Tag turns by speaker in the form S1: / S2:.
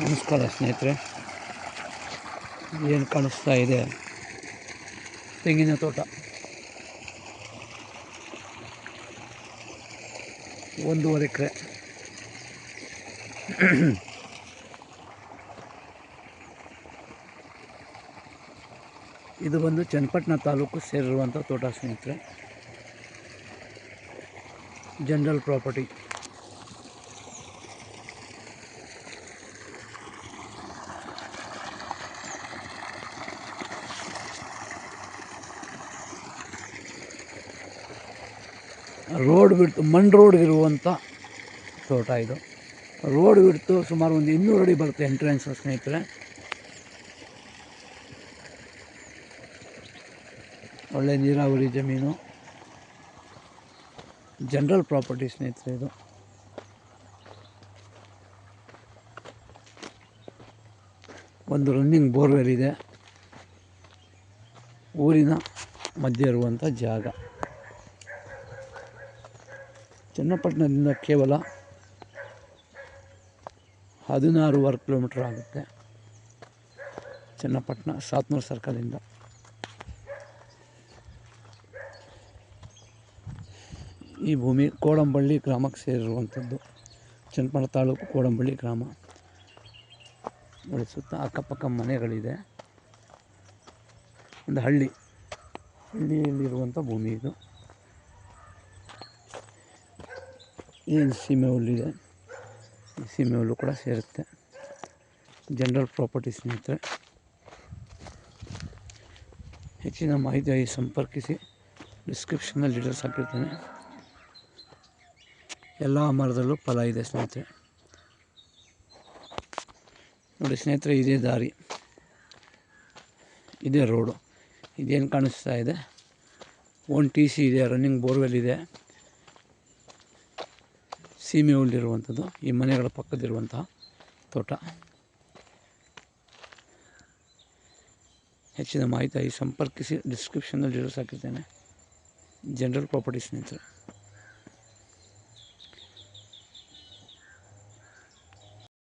S1: ನಮಸ್ಕಾರ ಸ್ನೇಹಿತರೆ, ಏನು ಕಾಣಿಸ್ತಾ ಇದೆ ತೆಂಗಿನ ತೋಟ. 1.5 ಎಕರೆ. ಇದು ಬಂದು ಚನ್ನಪಟ್ಟಣ ತಾಲೂಕು ಸೇರಿರುವಂಥ ತೋಟ ಸ್ನೇಹಿತರೆ. General property. ರೋಡ್ ಬಿಡ್ತು, ಮಣ್ ರೋಡ್ ಇರುವಂಥ ತೋಟ ಇದು. ರೋಡ್ ಬಿಡ್ತು ಸುಮಾರು ಒಂದು 200 ಅಡಿ ಬರುತ್ತೆ ಎಂಟ್ರೆನ್ಸ್ ಸ್ನೇಹಿತರೆ. ಒಳ್ಳೆ ನೀರಾವರಿ ಜಮೀನು, ಜನರಲ್ ಪ್ರಾಪರ್ಟಿ ಸ್ನೇಹಿತರೆ. ಇದು ಒಂದು ರನ್ನಿಂಗ್ ಬೋರ್ವೆಲ್ ಇದೆ. ಊರಿನ ಮಧ್ಯೆ ಇರುವಂಥ ಜಾಗ. ಚನ್ನಪಟ್ಟಣದಿಂದ ಕೇವಲ 16 ಕಿಲೋಮೀಟ್ರ್ ಆಗುತ್ತೆ. ಚನ್ನಪಟ್ಟಣ ಸಾತ್ನೂರು ಸರ್ಕಲಿಂದ. ಈ ಭೂಮಿ ಕೋಡಂಬಳ್ಳಿ ಗ್ರಾಮಕ್ಕೆ ಸೇರಿರುವಂಥದ್ದು. ಚನ್ನಪಟ್ಟಣ ತಾಲೂಕು ಕೋಡಂಬಳ್ಳಿ ಗ್ರಾಮ. ನೋಡಿ, ಸುತ್ತ ಅಕ್ಕಪಕ್ಕ ಮನೆಗಳಿದೆ. ಒಂದು ಹಳ್ಳಿಯಲ್ಲಿರುವಂಥ ಭೂಮಿ ಇದು. ಏನು ಸೀಮೆ ಹುಲ್ಲಿದೆ, ಈ ಸೀಮೆ ಹುಲ್ಲು ಕೂಡ ಸೇರುತ್ತೆ. ಜನರಲ್ ಪ್ರಾಪರ್ಟಿ ಸ್ನೇಹಿತರೆ. ಹೆಚ್ಚಿನ ಮಾಹಿತಿಯಾಗಿ ಸಂಪರ್ಕಿಸಿ. ಡಿಸ್ಕ್ರಿಪ್ಷನಲ್ಲಿ ಡೀಟೇಲ್ಸ್ ಹಾಕಿರ್ತೇನೆ. ಎಲ್ಲ ಮರದಲ್ಲೂ ಫಲ ಇದೆ ಸ್ನೇಹಿತರೆ. ನೋಡಿ ಸ್ನೇಹಿತರೆ, ಇದೇ ದಾರಿ, ಇದೇ ರೋಡು. ಇದೇನು ಕಾಣಿಸ್ತಾ ಇದೆ, 1 TC ಇದೆ, ರನ್ನಿಂಗ್ ಬೋರ್ವೆಲ್ ಇದೆ, ಸೀಮೆ ಹುಲ್ಲಿರುವಂಥದ್ದು. ಈ ಮನೆಗಳ ಪಕ್ಕದಿರುವಂತಹ ತೋಟ. ಹೆಚ್ಚಿನ ಮಾಹಿತಿಯಾಗಿ ಸಂಪರ್ಕಿಸಿ. ಡಿಸ್ಕ್ರಿಪ್ಷನಲ್ಲಿ ಡೀಟೇಲ್ಸ್ ಹಾಕಿರ್ತೇನೆ. ಜನರಲ್ ಪ್ರಾಪರ್ಟಿ ಸ್ನೇಹಿತರೆ.